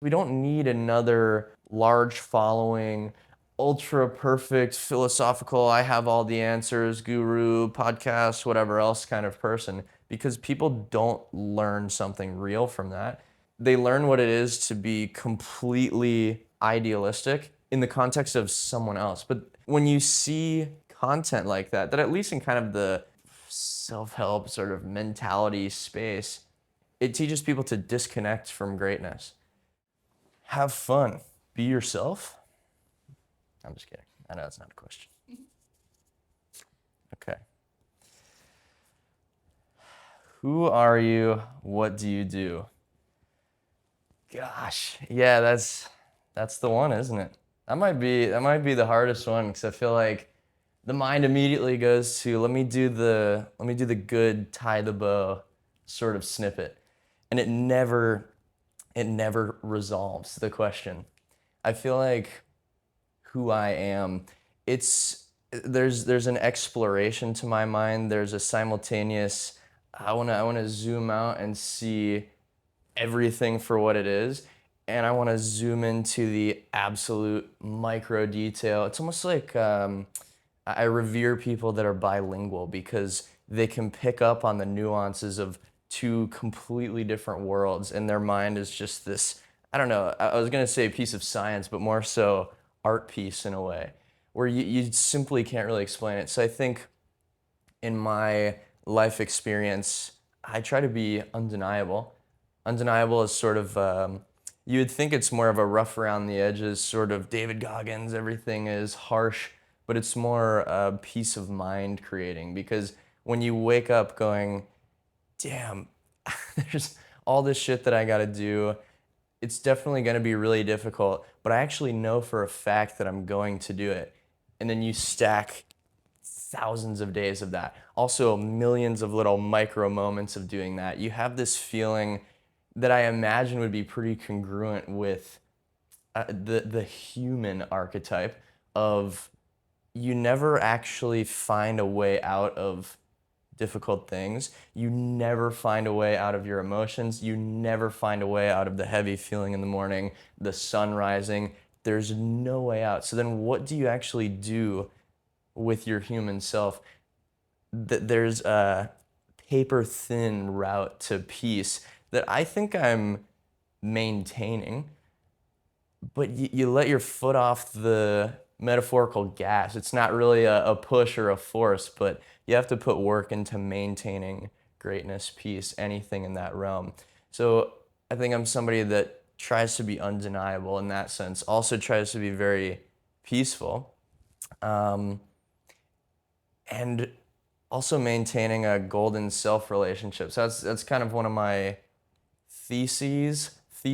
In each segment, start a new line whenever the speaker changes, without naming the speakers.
We don't need another large following, ultra perfect philosophical, I have all the answers, guru, podcast, whatever else kind of person, because people don't learn something real from that. They learn what it is to be completely idealistic in the context of someone else. But when you see content like that, that at least in kind of the self help sort of mentality space, it teaches people to disconnect from greatness. Have fun. Be yourself. I'm just kidding. I know that's not a question. Okay. Who are you? What do you do? Gosh, yeah, that's the one, isn't it? That might be the hardest one because I feel like the mind immediately goes to let me do the good tie the bow sort of snippet, and it never resolves the question. I feel like who I am, it's there's an exploration to my mind. There's a simultaneous I want to zoom out and see everything for what it is, and I want to zoom into the absolute micro detail. It's almost like I revere people that are bilingual because they can pick up on the nuances of two completely different worlds, and their mind is just this, I don't know, I was going to say a piece of science, but more so art piece in a way, where you simply can't really explain it. So I think in my life experience, I try to be undeniable. Undeniable is sort of, you would think it's more of a rough around the edges, sort of David Goggins, everything is harsh, but it's more peace of mind creating because when you wake up going, damn, there's all this shit that I gotta do. It's definitely gonna be really difficult, but I actually know for a fact that I'm going to do it. And then you stack thousands of days of that. Also, millions of little micro moments of doing that. You have this feeling that I imagine would be pretty congruent with the human archetype of you never actually find a way out of difficult things. You never find a way out of your emotions. You never find a way out of the heavy feeling in the morning, the sun rising. There's no way out. So then what do you actually do with your human self? There's a paper thin route to peace that I think I'm maintaining, but you let your foot off the metaphorical gas. It's not really a push or a force, but you have to put work into maintaining greatness, peace, anything in that realm. So I think I'm somebody that tries to be undeniable in that sense, also tries to be very peaceful. Um, and also maintaining a golden self relationship. So that's kind of one of my theses. I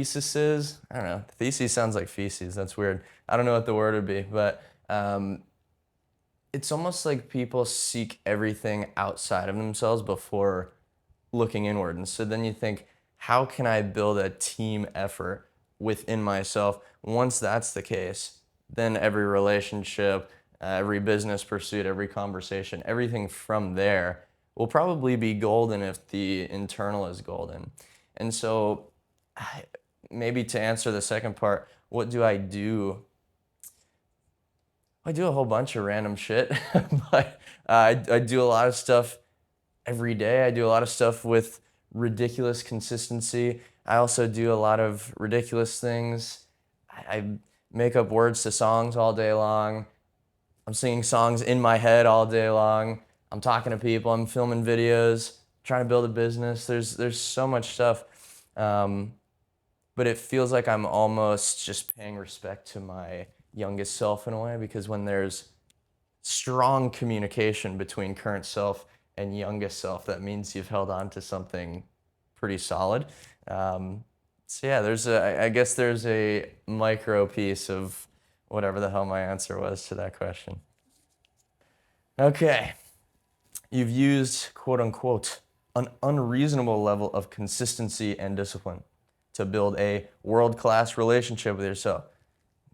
don't know. Theses sounds like feces. That's weird. I don't know what the word would be, but it's almost like people seek everything outside of themselves before looking inward. And so then you think, how can I build a team effort within myself? Once that's the case, then every relationship, every business pursuit, every conversation, everything from there will probably be golden if the internal is golden. And so, maybe to answer the second part, what do I do? I do a whole bunch of random shit, but I do a lot of stuff every day. I do a lot of stuff with ridiculous consistency. I also do a lot of ridiculous things. I make up words to songs all day long. I'm singing songs in my head all day long. I'm talking to people. I'm filming videos, trying to build a business. There's so much stuff, but it feels like I'm almost just paying respect to my youngest self in a way because when there's strong communication between current self and youngest self, that means you've held on to something pretty solid. So yeah, I guess there's a micro piece of whatever the hell my answer was to that question. Okay, you've used quote unquote an unreasonable level of consistency and discipline to build a world-class relationship with yourself.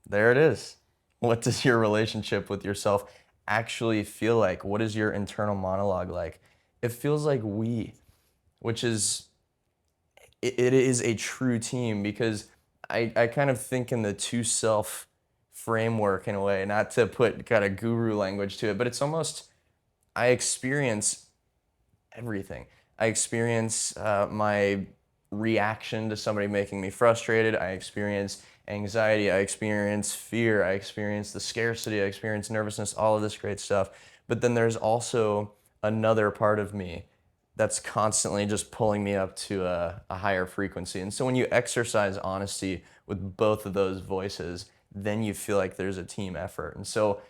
There it is. What does your relationship with yourself actually feel like? What is your internal monologue like? It feels like we, which is it is a true team because I kind of think in the two self framework in a way, not to put kind of guru language to it, but it's almost I experience everything. I experience my reaction to somebody making me frustrated. I experience anxiety. I experience fear. I experience the scarcity. I experience nervousness, all of this great stuff. But then there's also another part of me that's constantly just pulling me up to a higher frequency. And so when you exercise honesty with both of those voices, then you feel like there's a team effort. And so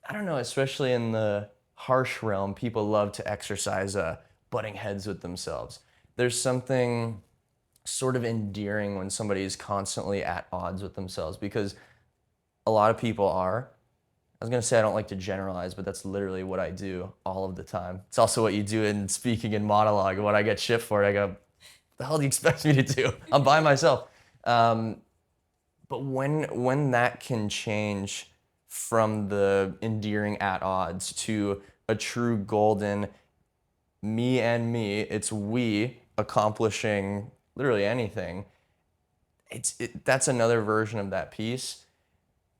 I don't know, especially in the harsh realm, people love to exercise butting heads with themselves. There's something sort of endearing when somebody is constantly at odds with themselves because a lot of people are. I was gonna say I don't like to generalize, but that's literally what I do all of the time. It's also what you do in speaking in monologue. When I get shit for it, I go, "What the hell do you expect me to do? I'm by myself." Um, but when that can change from the endearing at odds to a true golden me, it's we accomplishing literally anything. That's another version of that piece.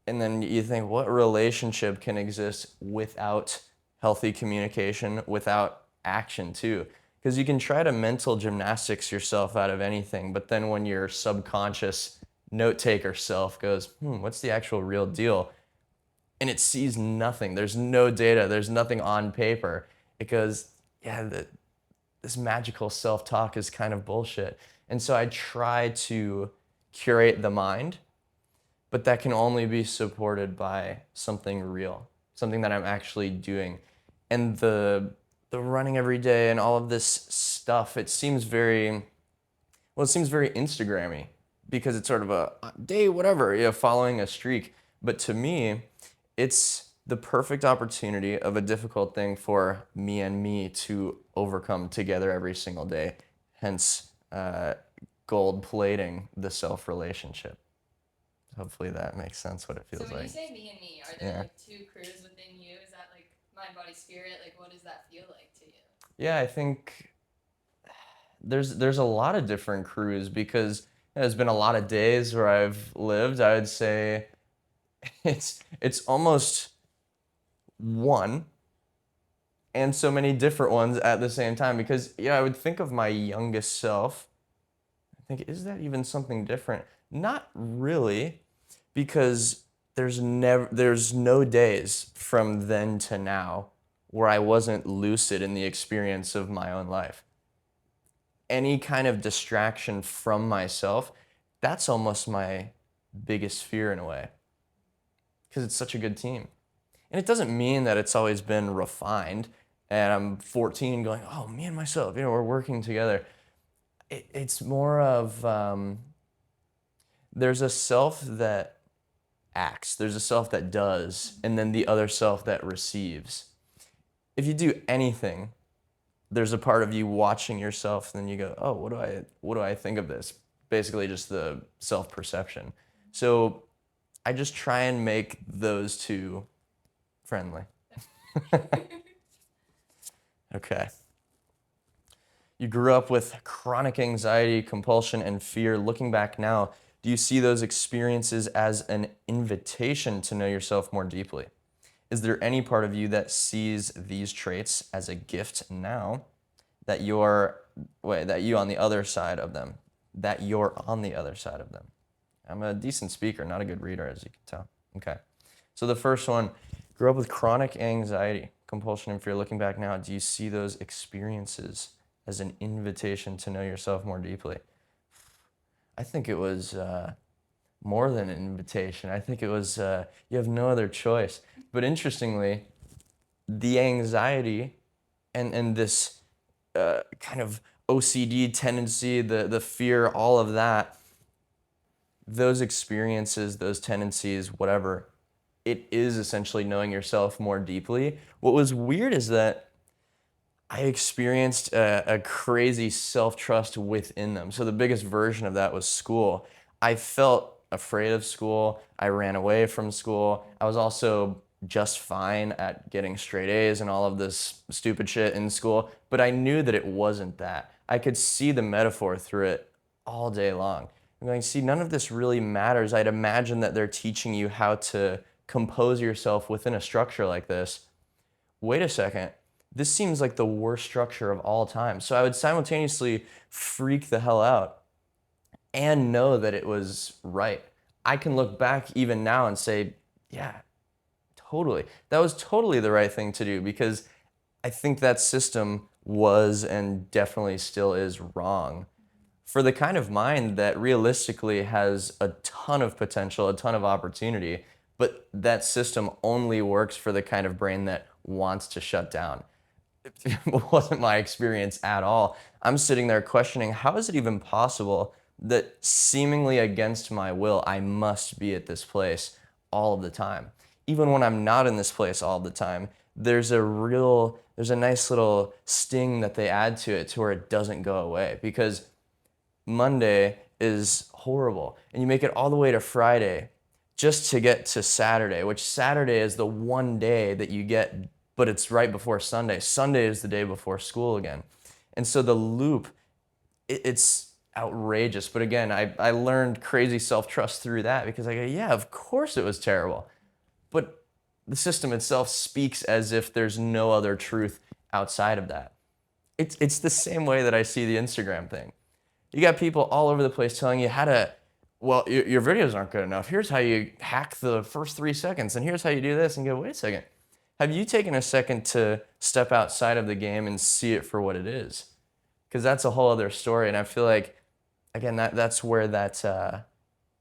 And then you think, what relationship can exist without healthy communication, without action too? Because you can try to mental gymnastics yourself out of anything, but then when your subconscious note taker self goes, what's the actual real deal? And it sees nothing. There's no data. There's nothing on paper. It goes, yeah, this magical self-talk is kind of bullshit. And so I try to curate the mind, but that can only be supported by something real, something that I'm actually doing. And the running every day and all of this stuff, it seems very Instagrammy because it's sort of a day, whatever, following a streak. But to me, it's the perfect opportunity of a difficult thing for me to overcome together every single day. Hence, gold plating the self relationship. Hopefully that makes sense what it
So
feels
when you
like.
say me and me, are there
Yeah.
like two crews within you? Is that like mind, body, spirit? Like what does that feel like to you?
Yeah, I think there's a lot of different crews because there's been a lot of days where I've lived. I would say it's almost one and so many different ones at the same time because I would think of my youngest self. I think, is that even something different? Not really, because there's no days from then to now where I wasn't lucid in the experience of my own life. Any kind of distraction from myself, that's almost my biggest fear in a way, because it's such a good team. And it doesn't mean that it's always been refined and I'm 14 going, oh, me and myself, we're working together. It's more of there's a self that acts, there's a self that does, and then the other self that receives. If you do anything, there's a part of you watching yourself, and then you go, oh, what do I think of this? Basically, just the self perception. So I just try and make those two friendly. Okay. You grew up with chronic anxiety, compulsion, and fear. Looking back now, do you see those experiences as an invitation to know yourself more deeply? Is there any part of you that sees these traits as a gift now that you're on the other side of them? That you're on the other side of them. I'm a decent speaker, not a good reader, as you can tell. Okay. So the first one, grew up with chronic anxiety, compulsion, and fear. Looking back now, do you see those experiences as an invitation to know yourself more deeply? I think it was more than an invitation. I think it was you have no other choice. But interestingly, the anxiety and this kind of OCD tendency, the fear, all of that, those experiences, those tendencies, whatever, it is essentially knowing yourself more deeply. What was weird is that I experienced a crazy self trust within them. So the biggest version of that was school. I felt afraid of school. I ran away from school. I was also just fine at getting straight A's and all of this stupid shit in school, but I knew that it wasn't that. I could see the metaphor through it all day long. I'm going, see, none of this really matters. I'd imagine that they're teaching you how to compose yourself within a structure like this. Wait a second. This seems like the worst structure of all time. So I would simultaneously freak the hell out and know that it was right. I can look back even now and say, yeah, totally. That was totally the right thing to do because I think that system was and definitely still is wrong for the kind of mind that realistically has a ton of potential, a ton of opportunity, but that system only works for the kind of brain that wants to shut down. It wasn't my experience at all. I'm sitting there questioning how is it even possible that seemingly against my will, I must be at this place all of the time. Even when I'm not in this place all the time, there's a nice little sting that they add to it to where it doesn't go away because Monday is horrible and you make it all the way to Friday just to get to Saturday, which Saturday is the one day that you get, but it's right before Sunday. Sunday is the day before school again. And so the loop, it's outrageous. But again, I learned crazy self-trust through that because I go, yeah, of course it was terrible. But the system itself speaks as if there's no other truth outside of that. It's the same way that I see the Instagram thing. You got people all over the place telling you how to, well, your videos aren't good enough. Here's how you hack the first 3 seconds, and here's how you do this. And go, wait a second. Have you taken a second to step outside of the game and see it for what it is? Because that's a whole other story. And I feel like, again, that's where that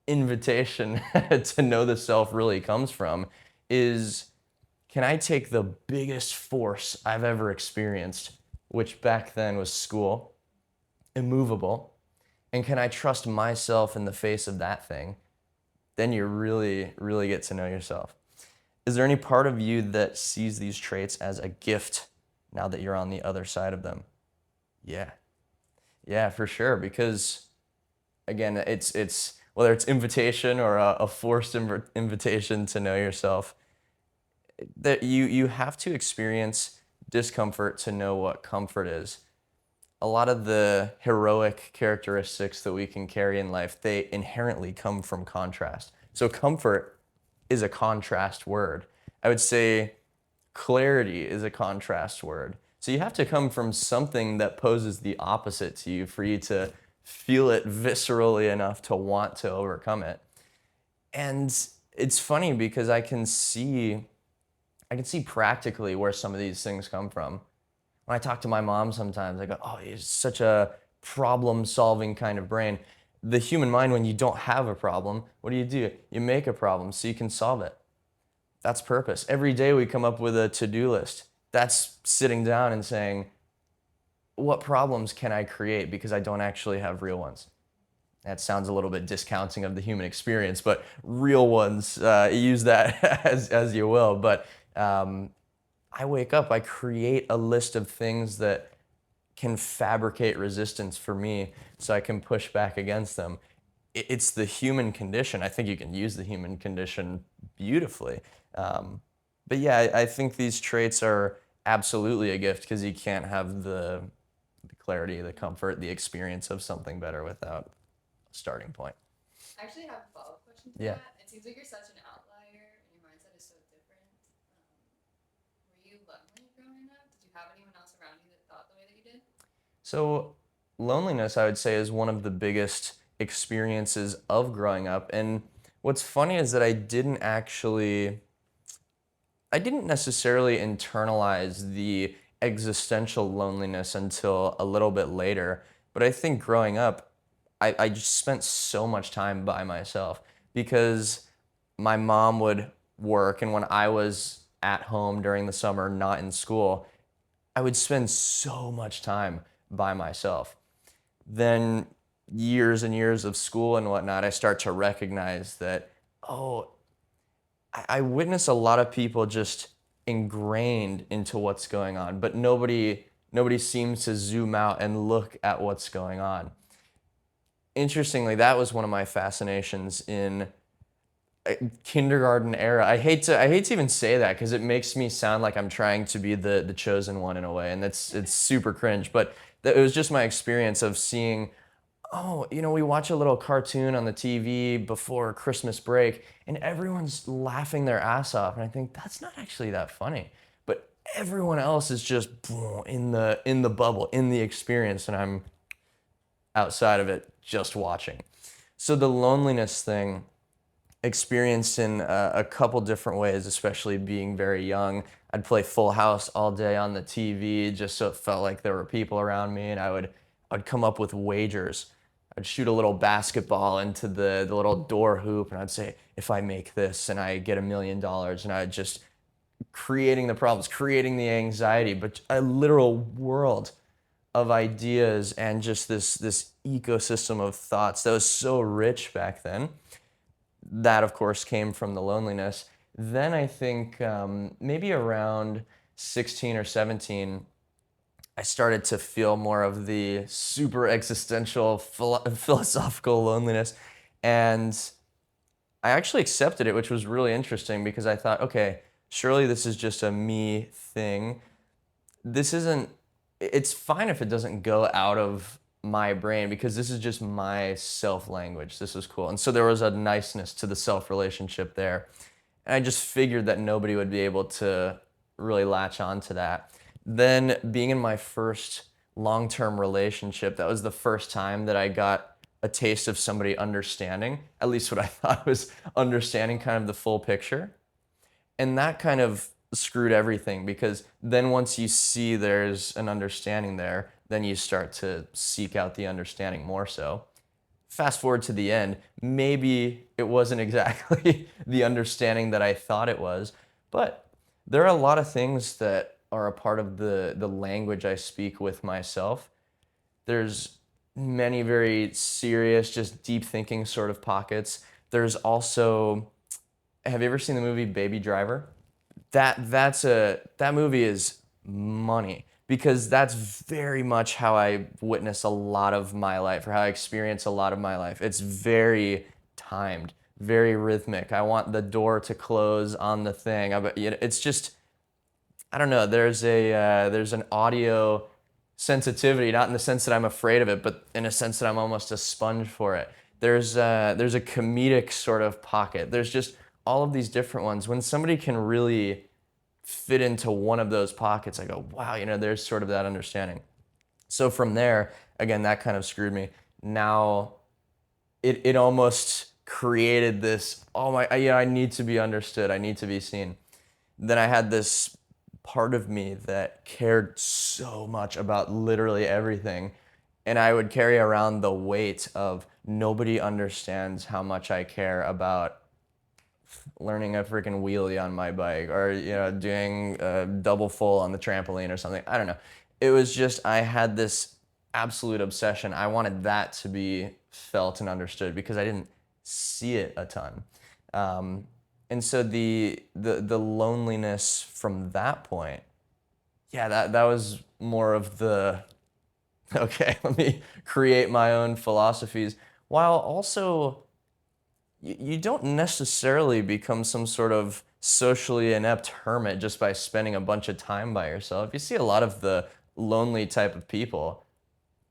invitation to know the self really comes from is can I take the biggest force I've ever experienced, which back then was school, immovable, and can I trust myself in the face of that thing? Then you really, really get to know yourself. Is there any part of you that sees these traits as a gift now that you're on the other side of them? Yeah. Yeah, for sure. Because again, it's whether it's invitation or a forced invitation to know yourself, that you have to experience discomfort to know what comfort is. A lot of the heroic characteristics that we can carry in life, they inherently come from contrast. So comfort is a contrast word. I would say clarity is a contrast word. So you have to come from something that poses the opposite to you for you to feel it viscerally enough to want to overcome it. And it's funny because I can see practically where some of these things come from. When I talk to my mom sometimes, I go, oh, he's such a problem solving kind of brain. The human mind, when you don't have a problem, what do? You make a problem so you can solve it. That's purpose. Every day we come up with a to-do list. That's sitting down and saying, what problems can I create because I don't actually have real ones? That sounds a little bit discounting of the human experience, but real ones, use that as you will. But I wake up, I create a list of things that can fabricate resistance for me so I can push back against them. It's the human condition. I think you can use the human condition beautifully. Um, but yeah, I think these traits are absolutely a gift because you can't have the clarity, the comfort, the experience of something better without a starting point.
I actually have a follow up question to
Yeah.
that. It seems like you're such an outlier and your mindset is so different. Were you lonely growing up? Did you have anyone else around you that thought the way that you did?
So, loneliness, I would say, is one of the biggest experiences of growing up. And what's funny is that I didn't necessarily internalize the existential loneliness until a little bit later. But I think growing up, I just spent so much time by myself because my mom would work. And when I was at home during the summer, not in school, I would spend so much time by myself. Then years and years of school and whatnot, I start to recognize that, oh, I witness a lot of people just ingrained into what's going on, but nobody seems to zoom out and look at what's going on. Interestingly, that was one of my fascinations in kindergarten era. I hate to even say that because it makes me sound like I'm trying to be the chosen one in a way, and it's super cringe. But it was just my experience of seeing oh, we watch a little cartoon on the TV before Christmas break, and everyone's laughing their ass off, and I think that's not actually that funny. But everyone else is just in the bubble, in the experience, and I'm outside of it just watching. So the loneliness thing, experienced in a couple different ways, especially being very young. I'd play Full House all day on the TV just so it felt like there were people around me, and I'd come up with wagers. I'd shoot a little basketball into the little door hoop, and I'd say, if I make this and I get $1 million, and I'd just creating the problems, creating the anxiety, but a literal world of ideas and just this ecosystem of thoughts that was so rich back then. That, of course, came from the loneliness. Then I think maybe around 16 or 17, I started to feel more of the super existential philosophical loneliness. And I actually accepted it, which was really interesting because I thought, okay, surely this is just a me thing. This isn't, it's fine if it doesn't go out of my brain because this is just my self language. This is cool. And so there was a niceness to the self relationship there. And I just figured that nobody would be able to really latch on to that. Then being in my first long term relationship, that was the first time that I got a taste of somebody understanding, at least what I thought was understanding kind of the full picture. And that kind of screwed everything because then once you see there's an understanding there, then you start to seek out the understanding more so. Fast forward to the end, maybe it wasn't exactly the understanding that I thought it was, but there are a lot of things that are a part of the language I speak with myself. There's many very serious, just deep thinking sort of pockets. There's also, have you ever seen the movie Baby Driver? That movie is money because that's very much how I witness a lot of my life or how I experience a lot of my life. It's very timed, very rhythmic. I want the door to close on the thing. It's just, I don't know. There's an audio sensitivity, not in the sense that I'm afraid of it, but in a sense that I'm almost a sponge for it. There's a comedic sort of pocket. There's just all of these different ones. When somebody can really fit into one of those pockets, I go, wow, there's sort of that understanding. So from there, again, that kind of screwed me. Now it almost created this, oh my, I need to be understood. I need to be seen. Then I had this part of me that cared so much about literally everything. And I would carry around the weight of nobody understands how much I care about learning a freaking wheelie on my bike or doing a double full on the trampoline or something. I don't know. It was just I had this absolute obsession. I wanted that to be felt and understood because I didn't see it a ton. And so the loneliness from that point, yeah, that was more of the okay, let me create my own philosophies while also you don't necessarily become some sort of socially inept hermit just by spending a bunch of time by yourself. You see a lot of the lonely type of people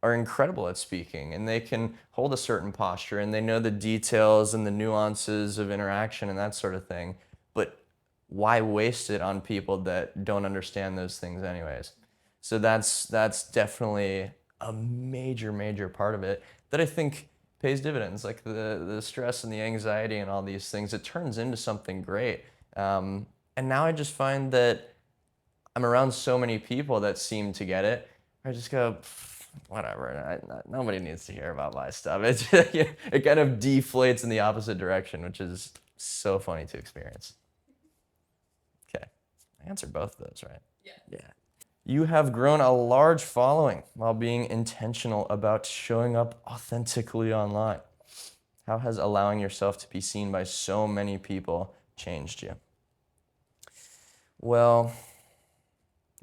are incredible at speaking and they can hold a certain posture and they know the details and the nuances of interaction and that sort of thing. But why waste it on people that don't understand those things anyways? So that's definitely a major part of it that I think pays dividends, like the stress and the anxiety and all these things. It turns into something great. And now I just find that I'm around so many people that seem to get it. I just go, whatever. Nobody needs to hear about my stuff. It kind of deflates in the opposite direction, which is so funny to experience. Okay, I answered both of those, right?
Yeah.
Yeah. You have grown a large following while being intentional about showing up authentically online. How has allowing yourself to be seen by so many people changed you? Well,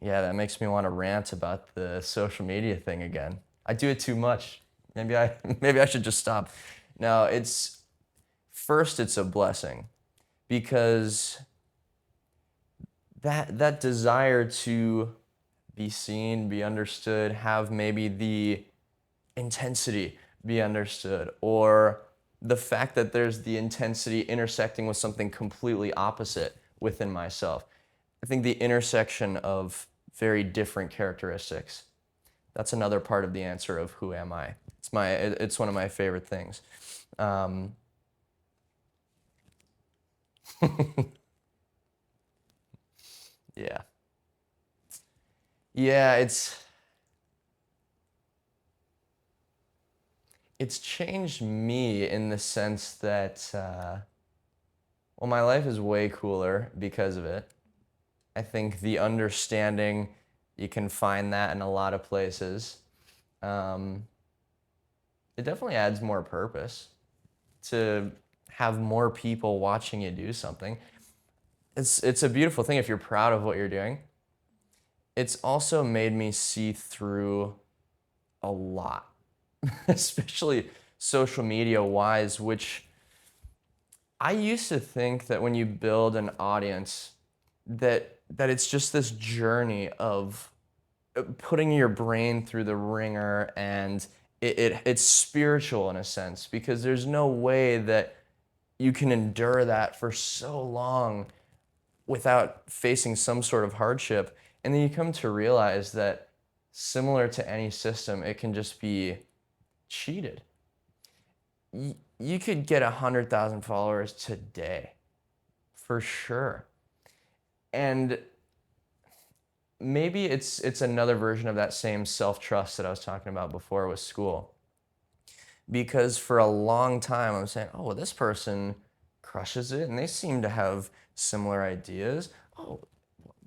yeah, that makes me want to rant about the social media thing again. I do it too much. Maybe I should just stop. No, it's a blessing because that desire to be seen, be understood, have maybe the intensity, be understood, or the fact that there's the intensity intersecting with something completely opposite within myself. I think the intersection of very different characteristics. That's another part of the answer of who am I. It's one of my favorite things. Um, yeah, yeah. It's changed me in the sense that well, my life is way cooler because of it. I think the understanding, you can find that in a lot of places. Um, it definitely adds more purpose to have more people watching you do something. It's a beautiful thing if you're proud of what you're doing. It's also made me see through a lot, especially social media wise, which I used to think that when you build an audience, that it's just this journey of putting your brain through the ringer, and it's spiritual in a sense, because there's no way that you can endure that for so long without facing some sort of hardship. And then you come to realize that, similar to any system, it can just be cheated. You could get 100,000 followers today, for sure. And maybe it's another version of that same self-trust that I was talking about before with school. Because for a long time I'm saying, oh, well, this person crushes it and they seem to have similar ideas. Oh,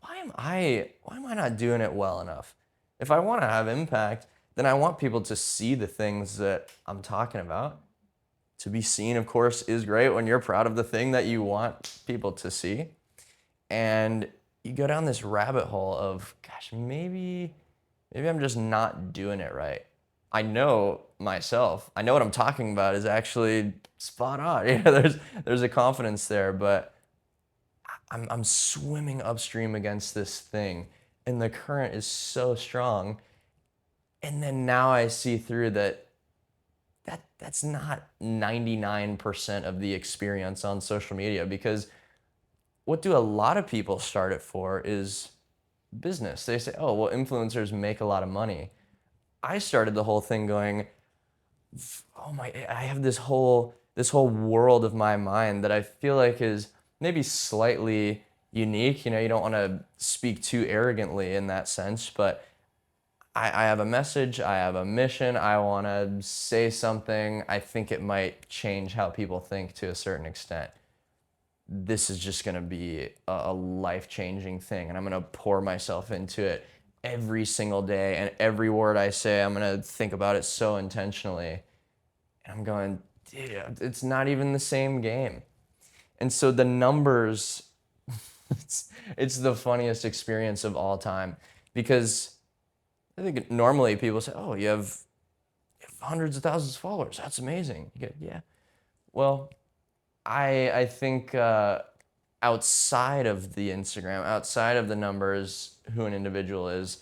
why am I not doing it well enough? If I want to have impact, then I want people to see the things that I'm talking about. To be seen, of course, is great when you're proud of the thing that you want people to see. And you go down this rabbit hole of, gosh, maybe I'm just not doing it right. I know myself. I know what I'm talking about is actually spot on. There's a confidence there, but I'm swimming upstream against this thing, and the current is so strong. And then now I see through that's not 99% of the experience on social media, because what do a lot of people start it for is business. They say, oh, well, influencers make a lot of money. I started the whole thing going, oh my, I have this whole world of my mind that I feel like is maybe slightly unique. You don't want to speak too arrogantly in that sense, but I have a message, I have a mission, I want to say something. I think it might change how people think to a certain extent. This is just going to be a life-changing thing, and I'm going to pour myself into it every single day, and every word I say, I'm going to think about it so intentionally. And I'm going, dude, it's not even the same game. And so the numbers, it's the funniest experience of all time, because I think normally people say, oh, you have hundreds of thousands of followers. That's amazing. You get, yeah. Well, I think outside of the Instagram, outside of the numbers, who an individual is,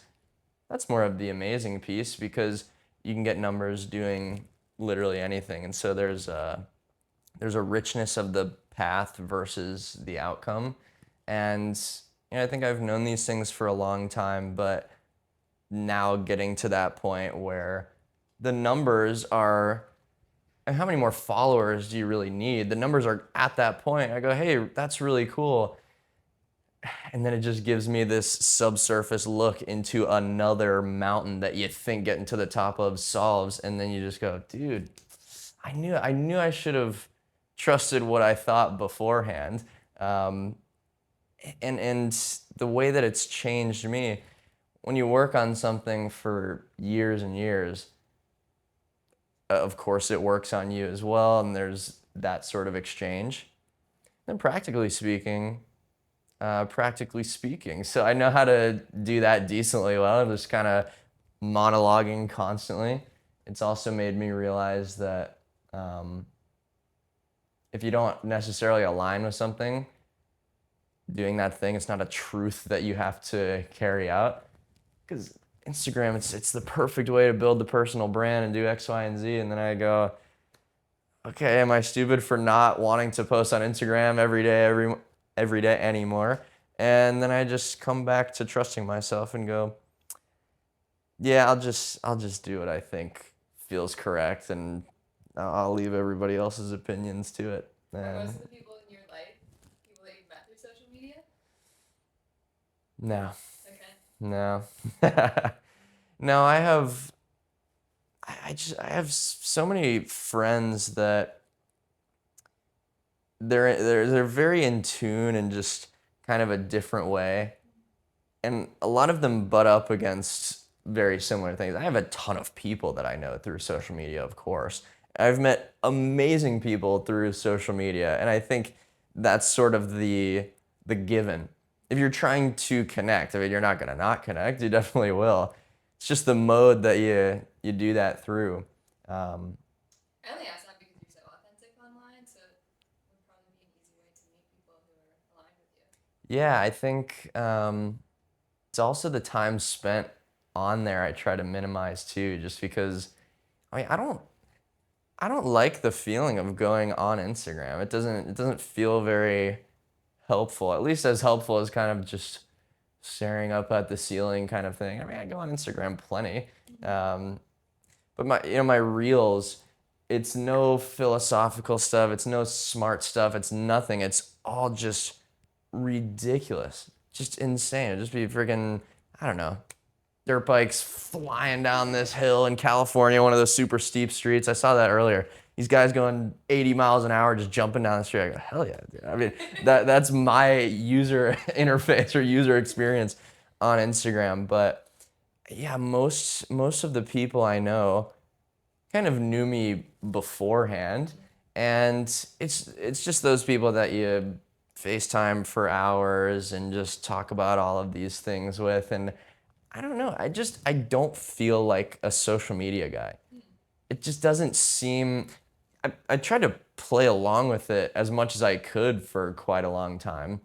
that's more of the amazing piece, because you can get numbers doing literally anything. And so there's a richness of the path versus the outcome. And I think I've known these things for a long time, but now getting to that point where the numbers are, and how many more followers do you really need? The numbers are at that point. I go, hey, that's really cool. And then it just gives me this subsurface look into another mountain that you think getting to the top of solves. And then you just go, dude, I knew I should have trusted what I thought beforehand. Um, and the way that it's changed me, when you work on something for years and years, of course it works on you as well, and there's that sort of exchange. Then practically speaking, so I know how to do that decently well. I'm just kind of monologuing constantly. It's also made me realize that if you don't necessarily align with something, doing that thing, it's not a truth that you have to carry out, because Instagram, it's the perfect way to build the personal brand and do X, Y, and Z. And then I go, okay, am I stupid for not wanting to post on Instagram every day anymore? And then I just come back to trusting myself and go, yeah, I'll just do what I think feels correct, and I'll leave everybody else's opinions to it.
Are
And
most of the people in your life people that you've met through social media?
no,
Okay.
no, no. I have so many friends that they're very in tune in just kind of a different way, and a lot of them butt up against very similar things. I have a ton of people that I know through social media, of course. I've met amazing people through social media, and I think that's sort of the given. If you're trying to connect, I mean, you're not gonna not connect. You definitely will. It's just the mode that you do that through. Um,
I only ask that because you're so authentic online, so it would probably be an easy way to meet people who are aligned with you.
yeah, I think it's also the time spent on there. I try to minimize too, just because I mean I don't like the feeling of going on Instagram. It doesn't feel very helpful. At least as helpful as kind of just staring up at the ceiling kind of thing. I mean, I go on Instagram plenty, um, but my reels, it's no philosophical stuff. It's no smart stuff. It's nothing. It's all just ridiculous, just insane. It'd just be freaking, I don't know, dirt bikes flying down this hill in California, one of those super steep streets. I saw that earlier. These guys going 80 miles an hour just jumping down the street. I go, hell yeah, dude. I mean, that's my user interface or user experience on Instagram. But yeah, most of the people I know kind of knew me beforehand, and it's just those people that you FaceTime for hours and just talk about all of these things with. And I don't know. I don't feel like a social media guy. It just doesn't seem. I tried to play along with it as much as I could for quite a long time,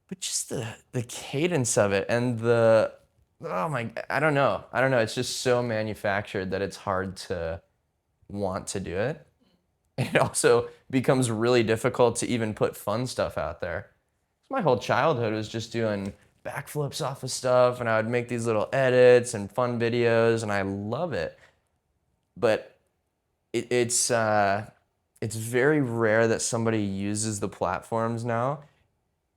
but just the cadence of it and the oh my, I don't know. It's just so manufactured that it's hard to want to do it. It also becomes really difficult to even put fun stuff out there. My whole childhood was just doing backflips off of stuff, and I would make these little edits and fun videos, and I love it. But it's very rare that somebody uses the platforms now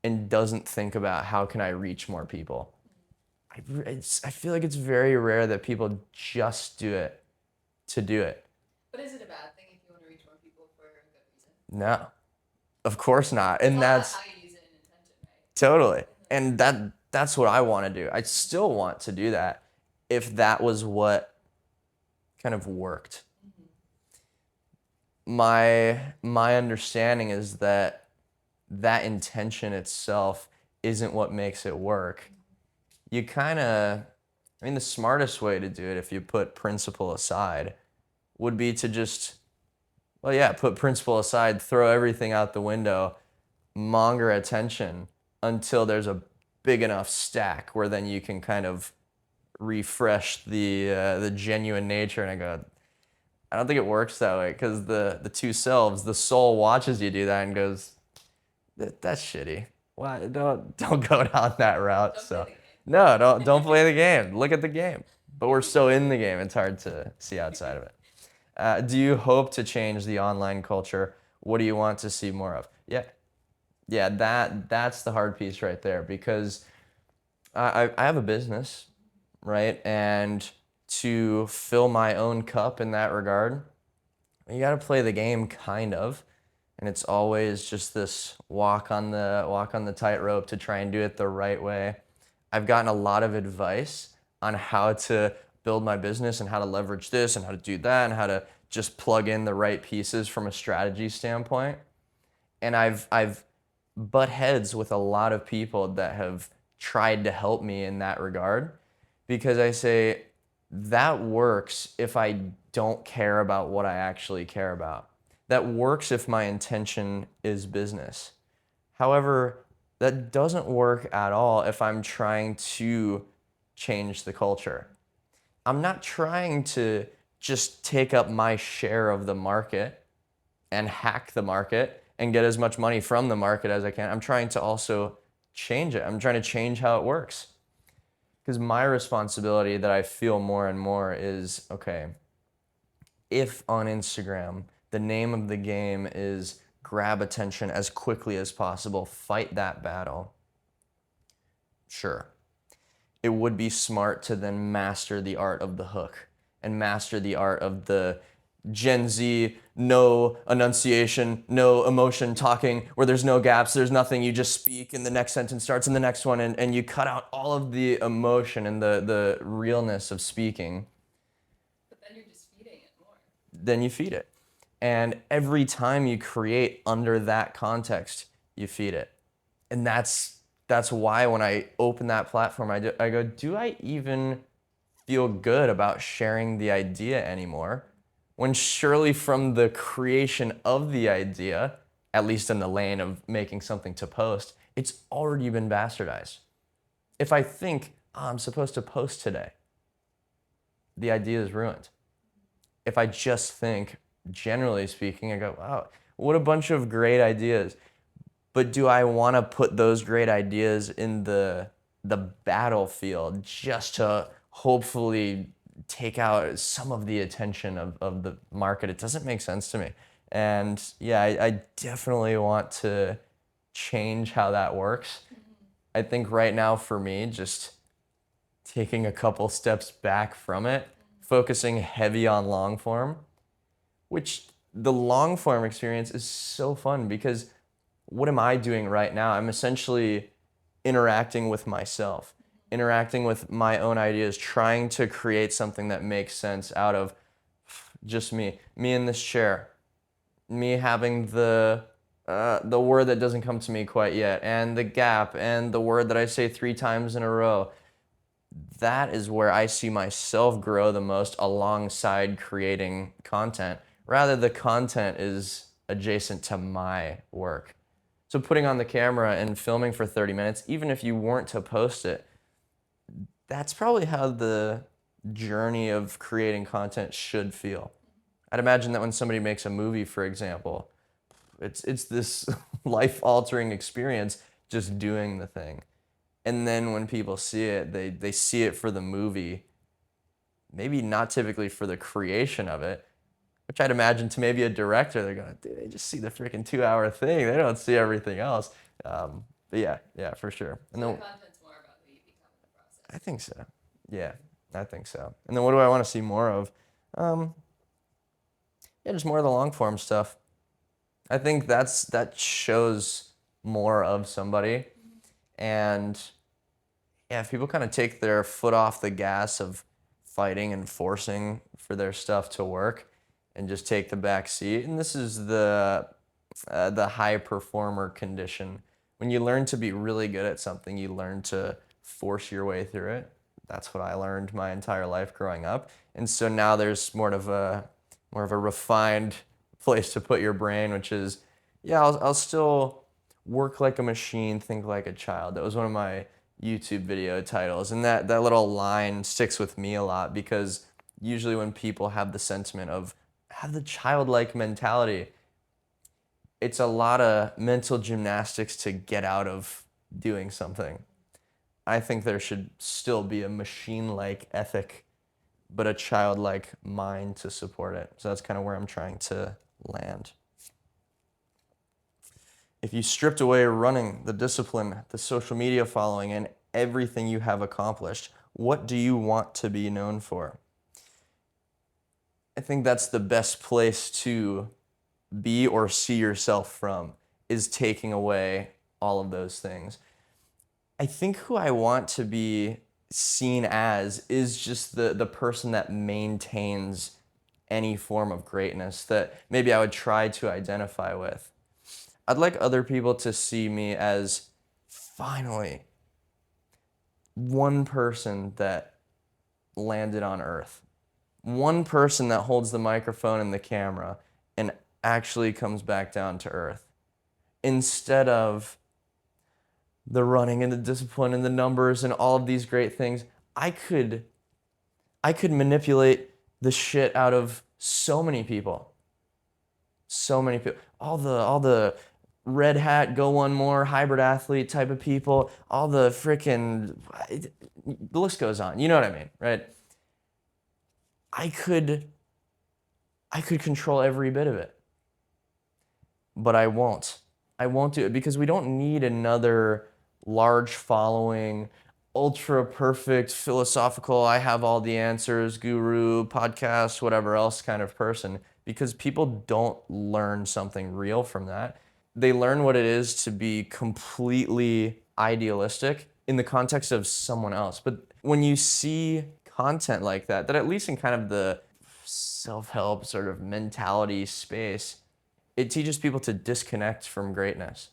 and doesn't think about how can I reach more people. I feel like it's very rare that people just do it to do it.
But is it a bad thing if you want to reach more people for a good reason?
No, of course not.
It's
And
all about
that's
how you use it in intention, right?
totally. And that's what I want to do. I still want to do that if that was what kind of worked. My understanding is that that intention itself isn't what makes it work. You kind of I mean the smartest way to do it if you put principle aside would be to just well yeah, put principle aside, throw everything out the window, monger attention until there's a big enough stack where then you can kind of refresh the genuine nature. And I go, I don't think it works that way because the two selves, the soul watches you do that and goes, That's shitty. Why don't go down that route."
Don't play
So
the game.
no, don't play the game. Look at the game. But we're so in the game, it's hard to see outside of it. Do you hope to change the online culture? What do you want to see more of? Yeah, yeah, that's the hard piece right there because I have a business, right? And to fill my own cup in that regard, you got to play the game kind of, and it's always just this walk on the tightrope to try and do it the right way. I've gotten a lot of advice on how to build my business and how to leverage this and how to do that and how to just plug in the right pieces from a strategy standpoint. And I've butt heads with a lot of people that have tried to help me in that regard because I say that works if I don't care about what I actually care about. That works if my intention is business. However, that doesn't work at all if I'm trying to change the culture. I'm not trying to just take up my share of the market and hack the market and get as much money from the market as I can. I'm trying to also change it. I'm trying to change how it works. Because my responsibility that I feel more and more is, okay, if on Instagram the name of the game is grab attention as quickly as possible, fight that battle, sure. It would be smart to then master the art of the hook and master the art of the Gen Z, no enunciation, no emotion talking, where there's no gaps, there's nothing, you just speak and the next sentence starts in the next one, and you cut out all of the emotion and the realness of speaking.
But then you're just feeding it more.
Then you feed it. And every time you create under that context, you feed it. And that's why when I open that platform, I go, do I even feel good about sharing the idea anymore? When surely from the creation of the idea, at least in the lane of making something to post, it's already been bastardized. If I think, oh, I'm supposed to post today, the idea is ruined. If I just think, generally speaking, I go, wow, what a bunch of great ideas. But do I want to put those great ideas in the battlefield just to hopefully take out some of the attention of the market? It doesn't make sense to me. And yeah, I definitely want to change how that works. I think right now for me, just taking a couple steps back from it, focusing heavy on long form, which the long form experience is so fun because what am I doing right now? I'm essentially interacting with myself, interacting with my own ideas, trying to create something that makes sense out of just me in this chair, me having the word that doesn't come to me quite yet, and the gap, and the word that I say 3 times in a row. That is where I see myself grow the most alongside creating content. Rather, the content is adjacent to my work. So putting on the camera and filming for 30 minutes, even if you weren't to post it, that's probably how the journey of creating content should feel. I'd imagine that when somebody makes a movie, for example, it's this life-altering experience just doing the thing. And then when people see it, they see it for the movie, maybe not typically for the creation of it, which I'd imagine to maybe a director, they're going, dude, they just see the freaking 2 hour thing. They don't see everything else. But yeah, for sure. And
So
then
the content's more about who you become in the process.
I think so. Yeah, I think so. And then what do I want to see more of? Um, yeah, just more of the long form stuff. I think that shows more of somebody. And yeah, if people kind of take their foot off the gas of fighting and forcing for their stuff to work and just take the back seat, and this is the high performer condition. When you learn to be really good at something, you learn to force your way through it. That's what I learned my entire life growing up. And so now there's more of a refined place to put your brain, which is, yeah, I'll still work like a machine, think like a child. That was one of my YouTube video titles. And that little line sticks with me a lot because usually when people have the sentiment of have the childlike mentality, it's a lot of mental gymnastics to get out of doing something. I think there should still be a machine-like ethic, but a childlike mind to support it. So that's kind of where I'm trying to land. If you stripped away running, the discipline, the social media following, and everything you have accomplished, what do you want to be known for? I think that's the best place to be or see yourself from, is taking away all of those things. I think who I want to be seen as is just the person that maintains any form of greatness that maybe I would try to identify with. I'd like other people to see me as finally one person that landed on Earth, one person that holds the microphone and the camera and actually comes back down to Earth instead of the running and the discipline and the numbers and all of these great things. I could I could manipulate the shit out of so many people. So many people. All the red hat, go one more, hybrid athlete type of people, all the freaking, the list goes on. You know what I mean, right? I could I could control every bit of it, but I won't. I won't do it because we don't need another large following, ultra perfect philosophical, I have all the answers, guru, podcast, whatever else kind of person, because people don't learn something real from that. They learn what it is to be completely idealistic in the context of someone else. But when you see content like that, that at least in kind of the self-help sort of mentality space, it teaches people to disconnect from greatness.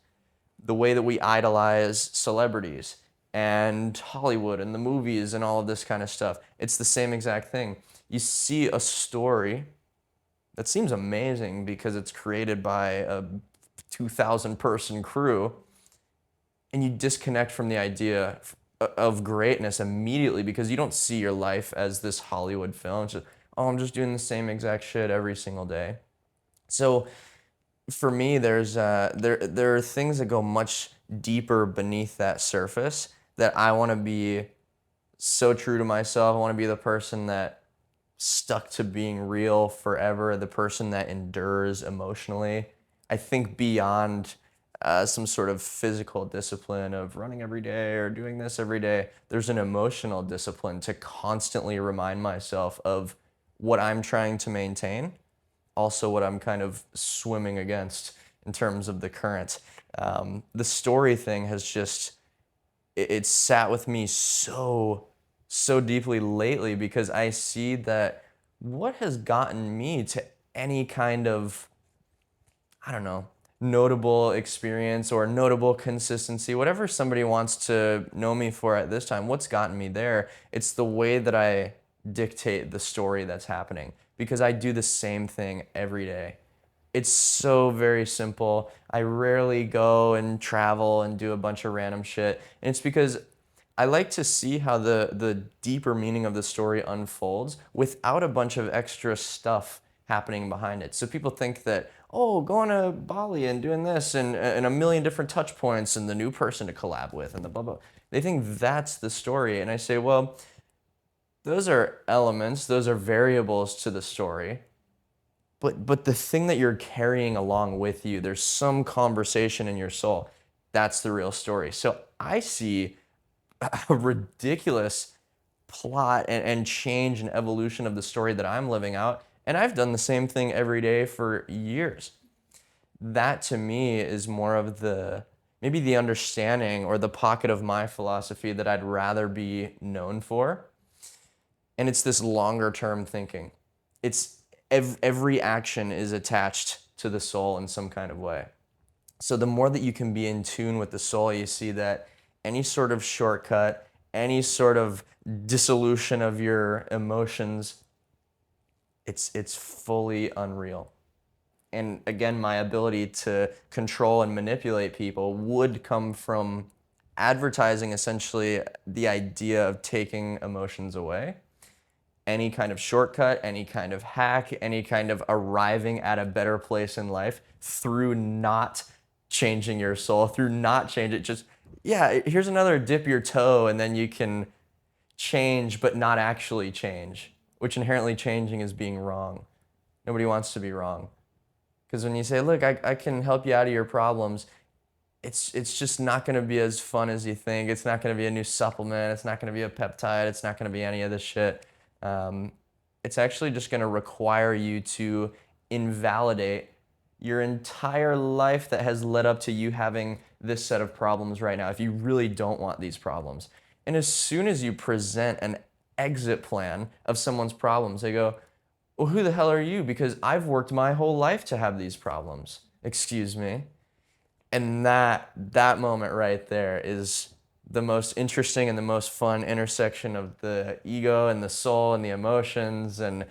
The way that we idolize celebrities and Hollywood and the movies and all of this kind of stuff, it's the same exact thing. You see a story that seems amazing because it's created by a 2,000 person crew, and you disconnect from the idea of greatness immediately because you don't see your life as this Hollywood film. It's just, oh, I'm just doing the same exact shit every single day. So for me, there are things that go much deeper beneath that surface that I want to be so true to myself. I want to be the person that stuck to being real forever, the person that endures emotionally. I think beyond some sort of physical discipline of running every day or doing this every day, there's an emotional discipline to constantly remind myself of what I'm trying to maintain, also what I'm kind of swimming against in terms of the current. The story thing has just it's sat with me so deeply lately because I see that what has gotten me to any kind of, I don't know, notable experience or notable consistency, whatever somebody wants to know me for at this time, what's gotten me there, it's the way that I dictate the story that's happening because I do the same thing every day. It's so very simple. I rarely go and travel and do a bunch of random shit. And it's because I like to see how the deeper meaning of the story unfolds without a bunch of extra stuff happening behind it. So people think that, oh, going to Bali and doing this and a million different touch points and the new person to collab with and the blah blah. They think that's the story. And I say, well, those are elements, those are variables to the story. But the thing that you're carrying along with you, there's some conversation in your soul. That's the real story. So I see a ridiculous plot and change and evolution of the story that I'm living out. And I've done the same thing every day for years. That to me is more of the maybe the understanding or the pocket of my philosophy that I'd rather be known for. And it's this longer term thinking. It's every action is attached to the soul in some kind of way. So the more that you can be in tune with the soul, you see that any sort of shortcut, any sort of dissolution of your emotions, it's fully unreal. And again, my ability to control and manipulate people would come from advertising essentially the idea of taking emotions away. Any kind of shortcut, any kind of hack, any kind of arriving at a better place in life through not changing your soul, through not change it. Just, yeah, here's another dip your toe and then you can change but not actually change, which inherently changing is being wrong. Nobody wants to be wrong. Because when you say, look, I can help you out of your problems, it's just not going to be as fun as you think. It's not going to be a new supplement. It's not going to be a peptide. It's not going to be any of this shit. Um, it's actually just going to require you to invalidate your entire life that has led up to you having this set of problems right now if you really don't want these problems. And as soon as you present an exit plan of someone's problems, they go, well, who the hell are you? Because I've worked my whole life to have these problems. Excuse me. And that moment right there is the most interesting and the most fun intersection of the ego and the soul and the emotions, and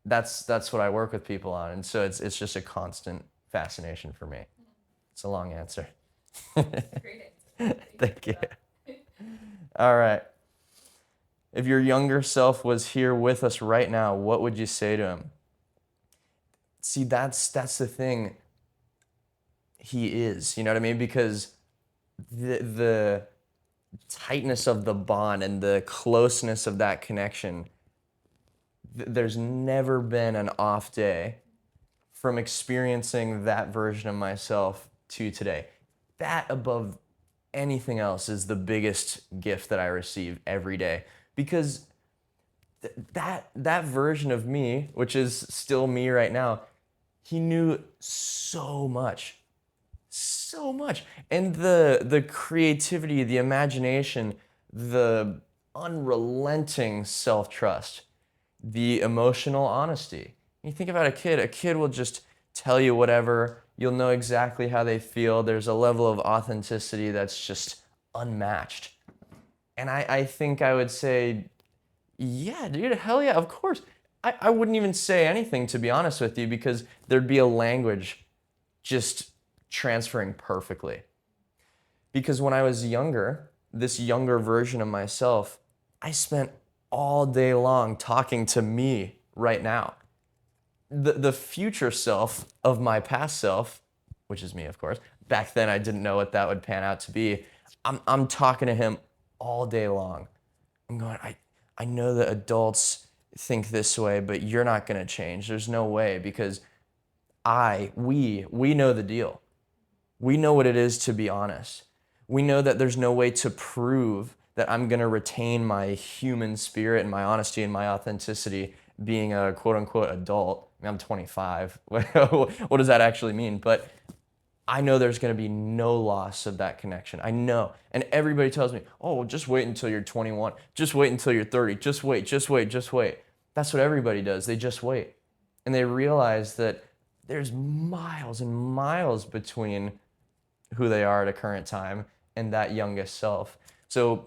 that's what I work with people on. And so it's just a constant fascination for me. It's a long answer.
Great answer. Thank
Thank
you
you.
for that.
All right. If your younger self was here with us right now, what would you say to him? See, that's the thing. He is, you know what I mean? Because the tightness of the bond and the closeness of that connection, there's never been an off day from experiencing that version of myself to today. That above anything else is the biggest gift that I receive every day, because that version of me, which is still me right now, he knew so much, and the creativity, the imagination, the unrelenting self-trust, the emotional honesty. You think about a kid will just tell you whatever, you'll know exactly how they feel. There's a level of authenticity that's just unmatched. And I think I would say, yeah, dude, hell yeah, of course. I wouldn't even say anything, to be honest with you, because there'd be a language just transferring perfectly. Because when I was younger, this younger version of myself, I spent all day long talking to me right now. The future self of my past self, which is me, of course. Back then, I didn't know what that would pan out to be. I'm talking to him all day long. I'm going, I know that adults think this way, but you're not going to change. There's no way, because we know the deal. We know what it is to be honest. We know that there's no way to prove that I'm going to retain my human spirit and my honesty and my authenticity being a quote unquote adult. I mean, I'm 25. What does that actually mean? But I know there's going to be no loss of that connection. I know. And everybody tells me, oh, well, just wait until you're 21. Just wait until you're 30. Just wait, just wait, just wait. That's what everybody does. They just wait. And they realize that there's miles and miles between who they are at a current time and that youngest self. So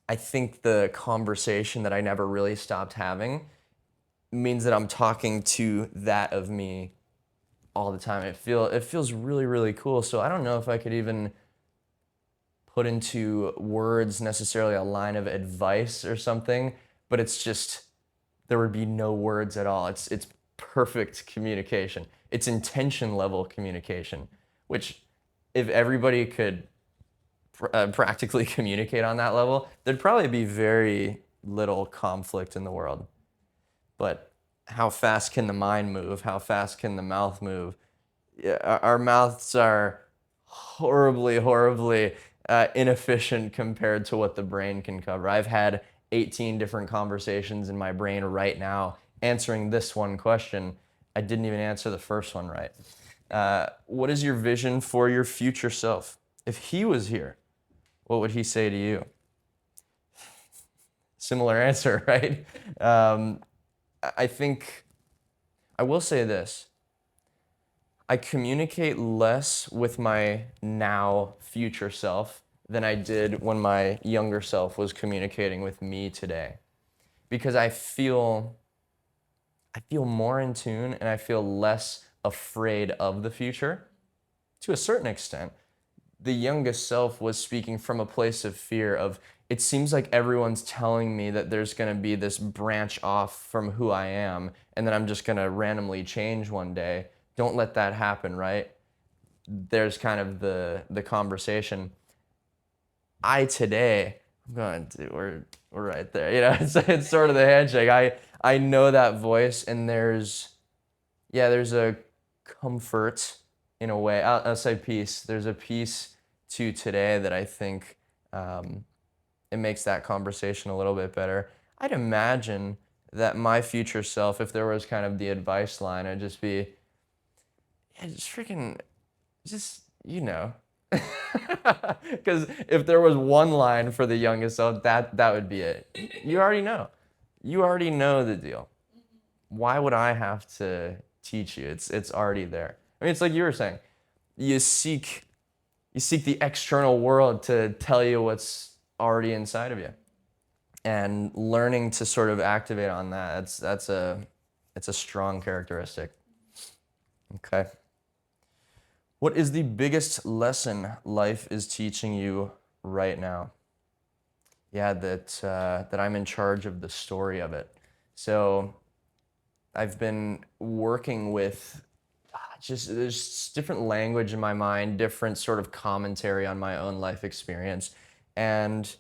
I think the conversation that I never really stopped having means that I'm talking to that of me all the time. It feels really, really cool. So I don't know if I could even put into words necessarily a line of advice or something, but it's just there would be no words at all. It's perfect communication. It's intention level communication, which if everybody could practically communicate on that level, there'd probably be very little conflict in the world. But how fast can the mind move? How fast can the mouth move? Yeah, our mouths are horribly, horribly inefficient compared to what the brain can cover. I've had 18 different conversations in my brain right now answering this one question. I didn't even answer the first one right. What is your vision for your future self? If he was here, what would he say to you? Similar answer, right? I think I will say this. I communicate less with my now future self than I did when my younger self was communicating with me today. Because I feel more in tune and I feel less afraid of the future to a certain extent. The youngest self was speaking from a place of fear of it seems like everyone's telling me that there's going to be this branch off from who I am and then I'm just going to randomly change one day. Don't let that happen, right? There's kind of the conversation. I today, I'm going to we're right there. You know, it's sort of the handshake. I know that voice and there's a comfort in a way. I'll say peace. There's a peace to today that I think it makes that conversation a little bit better. I'd imagine that my future self, if there was kind of the advice line, I'd just be, yeah, just freaking, just, you know. Because if there was one line for the youngest self, that would be it. You already know. You already know the deal. Why would I have to teach you? It's already there. I mean, it's like you were saying. You seek the external world to tell you what's already inside of you. And learning to sort of activate on that, it's a strong characteristic. Okay. What is the biggest lesson life is teaching you right now? yeah, that I'm in charge of the story of it. So I've been working with just there's different language in my mind, different sort of commentary on my own life experience. And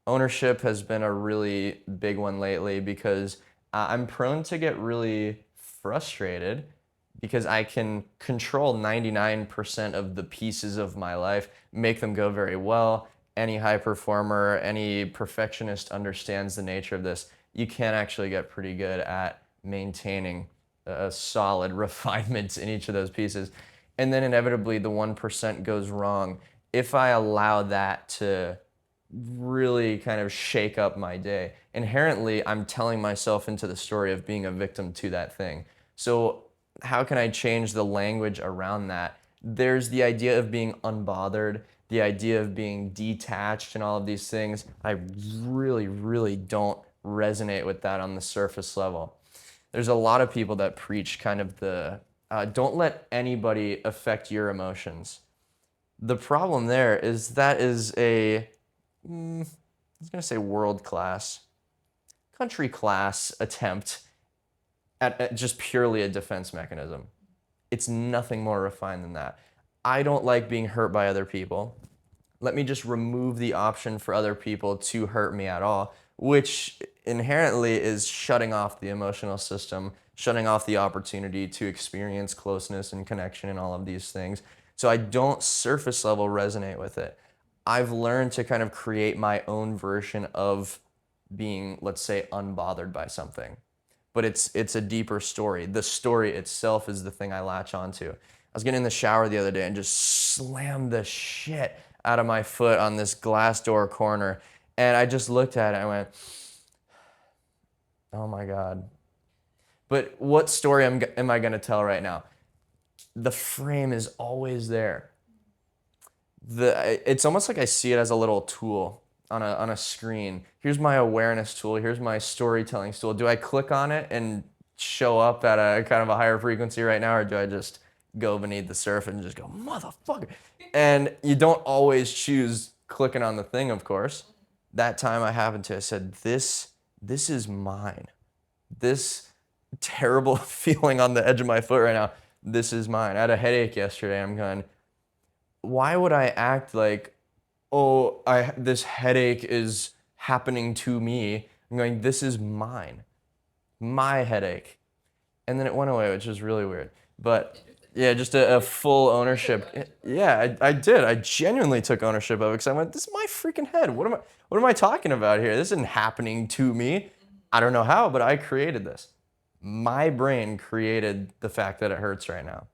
ownership has been a really big one lately because I'm prone to get really frustrated because I can control 99% of the pieces of my life, make them go very well. Any high performer, any perfectionist understands the nature of this. You can actually get pretty good at maintaining a solid refinement in each of those pieces. And then inevitably the 1% goes wrong. If I allow that to really kind of shake up my day, inherently I'm telling myself into the story of being a victim to that thing. So how can I change the language around that? There's the idea of being unbothered, the idea of being detached and all of these things. I really, really don't resonate with that on the surface level. There's a lot of people that preach kind of the don't let anybody affect your emotions. The problem there is that is I was going to say world class, country class attempt at just purely a defense mechanism. It's nothing more refined than that. I don't like being hurt by other people. Let me just remove the option for other people to hurt me at all, which inherently is shutting off the emotional system, shutting off the opportunity to experience closeness and connection and all of these things. So I don't surface level resonate with it. I've learned to kind of create my own version of being, let's say, unbothered by something. But it's a deeper story. The story itself is the thing I latch onto. I was getting in the shower the other day and just slammed the shit out of my foot on this glass door corner. And I just looked at it and I went, oh my God. But what story am I going to tell right now? The frame is always there. It's almost like I see it as a little tool on a screen. Here's my awareness tool. Here's my storytelling tool. Do I click on it and show up at a kind of a higher frequency right now, or do I just go beneath the surface and just go motherfucker? And you don't always choose clicking on the thing, of course. That time I happened to. I said, this is mine. This terrible feeling on the edge of my foot right now. This is mine. I had a headache yesterday. I'm going, why would I act like, oh, this headache is happening to me? I'm going, this is mine, my headache. And then it went away, which is really weird. But yeah, just a full
You took
ownership.
ownership of it.
Yeah, I did. I genuinely took ownership of it because I went, this is my freaking head. What am I talking about here? This isn't happening to me. I don't know how, but I created this. My brain created the fact that it hurts right now.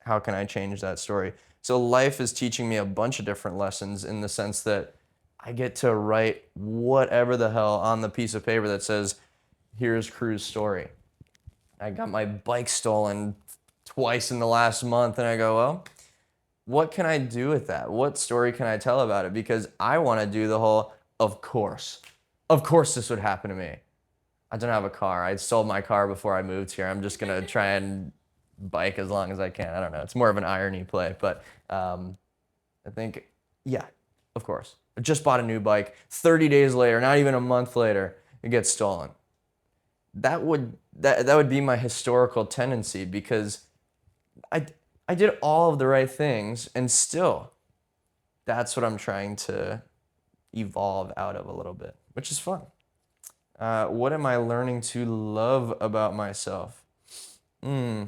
How can I change that story? So life is teaching me a bunch of different lessons in the sense that I get to write whatever the hell on the piece of paper that says, here's Cru's story. I got my bike stolen twice in the last month, and I go, well, what can I do with that? What story can I tell about it? Because I want to do the whole, of course this would happen to me. I don't have a car. I sold my car before I moved here. I'm just gonna try and bike as long as I can. I don't know. It's more of an irony play, but I think, yeah, of course. I just bought a new bike. 30 days later, not even a month later, it gets stolen. That would be my historical tendency because I I did all of the right things and still that's what I'm trying to evolve out of a little bit, which is fun. What am I learning to love about myself? I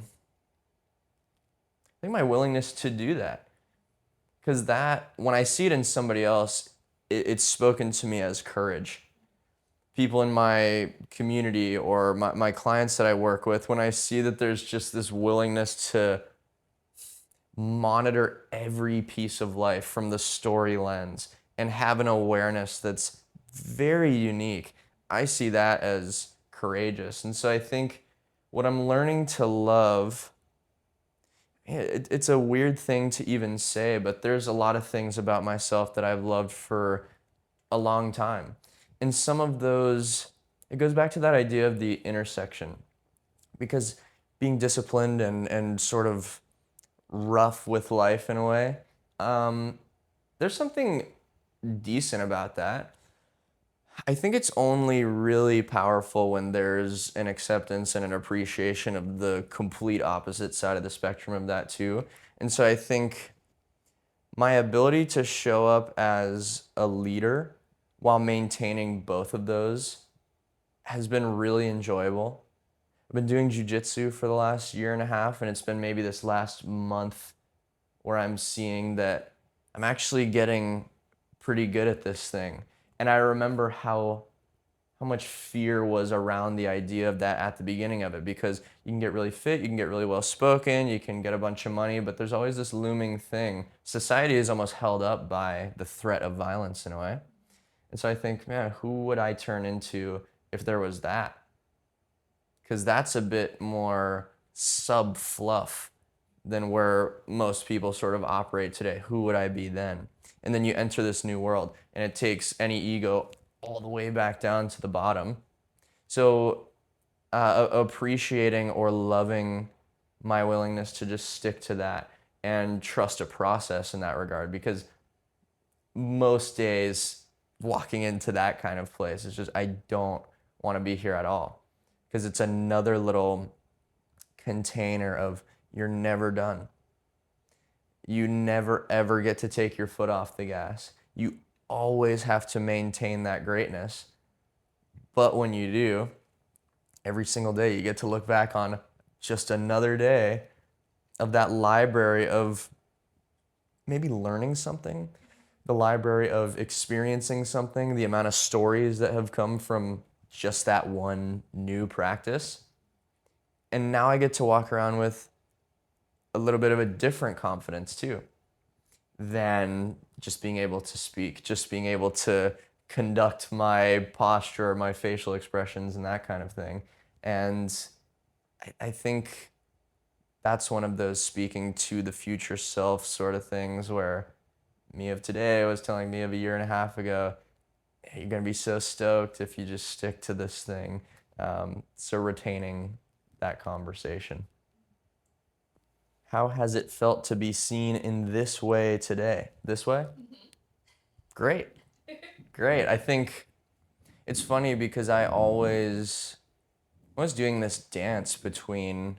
think my willingness to do that. Because that, when I see it in somebody else, it's spoken to me as courage. People in my community or my clients that I work with, when I see that there's just this willingness to monitor every piece of life from the story lens and have an awareness that's very unique, I see that as courageous. And so I think what I'm learning to love, it's a weird thing to even say, but there's a lot of things about myself that I've loved for a long time. And some of those, it goes back to that idea of the intersection. Because being disciplined and sort of rough with life in a way, um, there's something decent about that. I think it's only really powerful when there's an acceptance and an appreciation of the complete opposite side of the spectrum of that too. And so I think my ability to show up as a leader while maintaining both of those has been really enjoyable. I've been doing jujitsu for the last year and a half, and it's been maybe this last month where I'm seeing that I'm actually getting pretty good at this thing. And I remember how much fear was around the idea of that at the beginning of it, because you can get really fit, you can get really well spoken, you can get a bunch of money, but there's always this looming thing. Society is almost held up by the threat of violence in a way. And so I think, man, who would I turn into if there was that? Because that's a bit more sub fluff than where most people sort of operate today. Who would I be then? And then you enter this new world, and it takes any ego all the way back down to the bottom. So, appreciating or loving my willingness to just stick to that and trust a process in that regard, because most days walking into that kind of place is just, I don't want to be here at all, because it's another little container of you're never done. You never ever get to take your foot off the gas. You always have to maintain that greatness. But when you do, every single day you get to look back on just another day of that library of maybe learning something, the library of experiencing something, the amount of stories that have come from just that one new practice. And now I get to walk around with a little bit of a different confidence too, than just being able to speak, just being able to conduct my posture, my facial expressions, and that kind of thing. And I think that's one of those speaking to the future self sort of things where me of today was telling me of a year and a half ago, "Hey, you're going to be so stoked if you just stick to this thing." So retaining that conversation. How has it felt to be seen in this way today? This way? Great. Great. I think it's funny because I was doing this dance between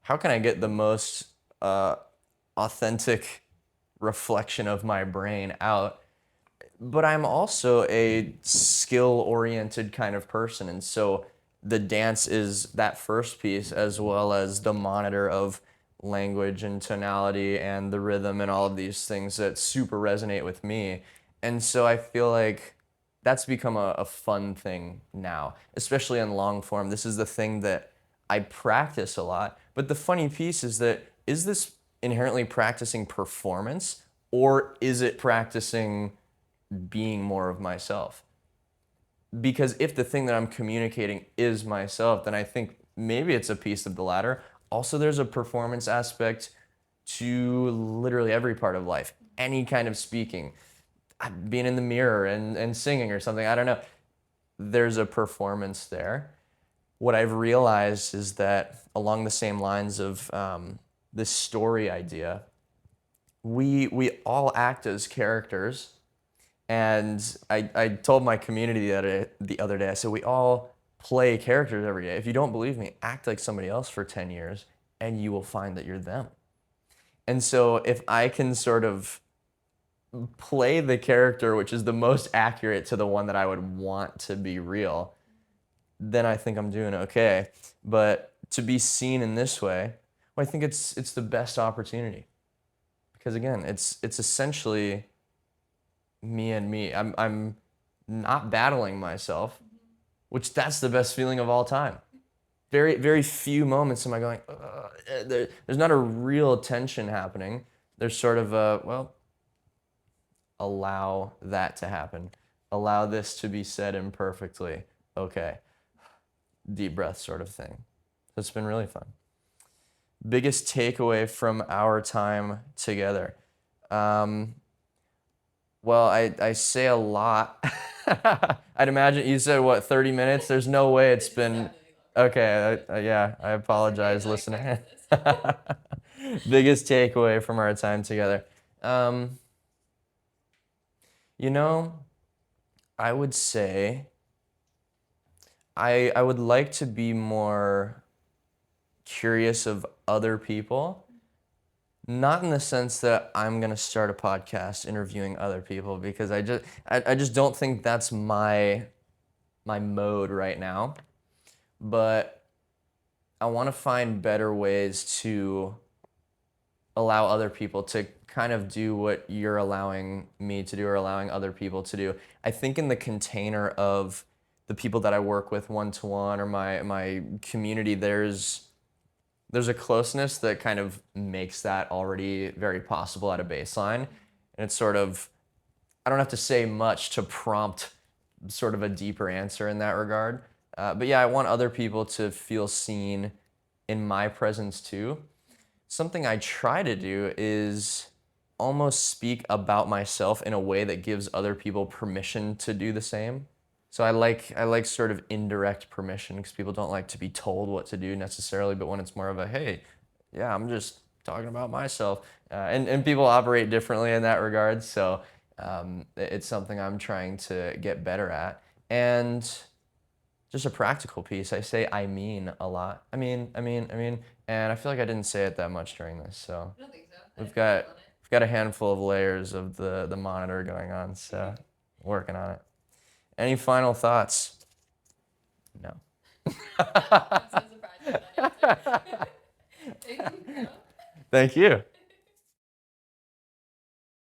how can I get the most uh, authentic reflection of my brain out, but I'm also a skill oriented kind of person. And so the dance is that first piece, as well as the monitor of language and tonality and the rhythm and all of these things that super resonate with me. And so I feel like that's become a fun thing now, especially in long form. This is the thing that I practice a lot. But the funny piece is that, is this inherently practicing performance, or is it practicing being more of myself? Because if the thing that I'm communicating is myself, then I think maybe it's a piece of the latter. Also, there's a performance aspect to literally every part of life, any kind of speaking, being in the mirror and singing or something. I don't know. There's a performance there. What I've realized is that along the same lines of this story idea, we all act as characters. And I told my community the other day, I said, we all play characters every day. If you don't believe me, act like somebody else for 10 years and you will find that you're them. And so if I can sort of play the character, which is the most accurate to the one that I would want to be real, then I think I'm doing okay. But to be seen in this way, well, I think it's the best opportunity. Because again, it's essentially me and me. I'm not battling myself, which that's the best feeling of all time. Very very few moments am I going, there's not a real tension happening. There's sort of a, well, allow that to happen. Allow this to be said imperfectly. Okay. Deep breath sort of thing. So it's been really fun. Biggest takeaway from our time together. Um, Well, I say a lot. I'd imagine you said what, 30 minutes? There's no way it's
It's
been
definitely longer.
okay. Yeah, I
It's okay
apologize,
to like
listener.
practice this.
Biggest takeaway from our time together. Um, you know, I would say I would like to be more curious of other people, not in the sense that I'm gonna start a podcast interviewing other people because I just don't think that's my mode right now. But I want to find better ways to allow other people to kind of do what you're allowing me to do or allowing other people to do. I think in the container of the people that I work with one to one or my community, there's a closeness that kind of makes that already very possible at a baseline. And it's sort of, I don't have to say much to prompt sort of a deeper answer in that regard. But yeah, I want other people to feel seen in my presence too. Something I try to do is almost speak about myself in a way that gives other people permission to do the same. So I like sort of indirect permission because people don't like to be told what to do necessarily, but when it's more of a hey, yeah, I'm just talking about myself, and people operate differently in that regard. So it's something I'm trying to get better at, and just a practical piece. I say I mean a lot. I mean, and I feel like I didn't say it that much during this. So
I don't think so.
we've
I'm
got
feeling it.
we've got a handful of layers of the monitor going on. So working on it. Any final thoughts? No.
I'm so surprised by that answer. Thank you, bro.
Thank you.